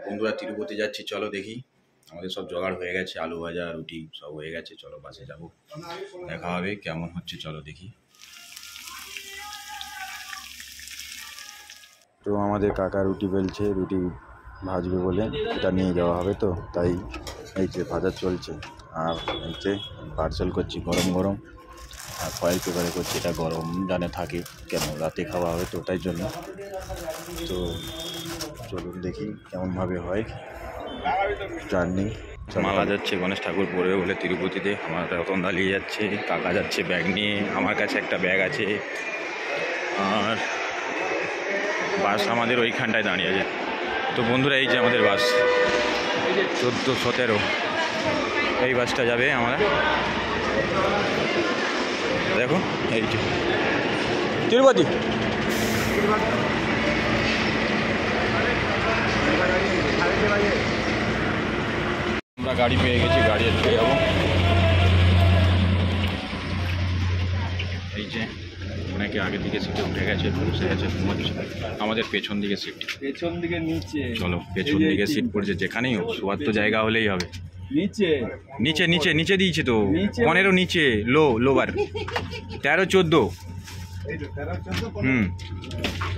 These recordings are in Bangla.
বন্ধুরা তিরুপতি যাচ্ছি, চলো দেখি। আমাদের সব জোগাড় হয়ে গেছে, আলু ভাজা রুটি সব হয়ে গেছে। চলো বাসে যাব, দেখা হবে কেমন হচ্ছে, চলো দেখি। তো আমাদের কাকা রুটি বেলছে, রুটি ভাজবে বলে এটা নিয়ে যাওয়া হবে, তো তাই এই যে ভাজা চলছে। আর এই যে পার্সেল করছি গরম গরম, আর ফয়েল পেপারে করছি, এটা গরম জানে থাকে কেন, রাতে খাওয়া হবে তো তাই জন্য। তো চলুন দেখি কেমনভাবে হয় জার্নি। মালা যাচ্ছে গণেশ ঠাকুর পড়বে বলে তিরুপতিতে, আমার রতন দাঁড়িয়ে যাচ্ছে, কাকা যাচ্ছে ব্যাগ নিয়ে, আমার কাছে একটা ব্যাগ আছে, আর বাস আমাদের ওইখানটায় দাঁড়িয়ে আছে। তো বন্ধুরা এই যে আমাদের বাস 1417, এই বাসটা যাবে আমরা, দেখো এই যে তিরুপতি। আমরা গাড়ি পেয়ে গেছি, গাড়ি চলে যাবো। এই যে অনেকে আগের দিকে সিটে উঠে গেছে, বসে গেছে, ঘুমাচ্ছে। আমাদের পেছন দিকে সিট, পেছন দিকে নিচে। চলো পেছন দিকে সিট পড়েছে, যেখানেই হোক শোয়ার তো জায়গা হলেই হবে। নিচে নিচে নিচে নিচে দিয়েছে তো 15 নিচে, লোবার 13-14।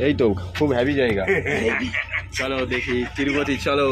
এই তো খুব হ্যাভি জায়গা। চলো দেখি তিরুপতি, চলো।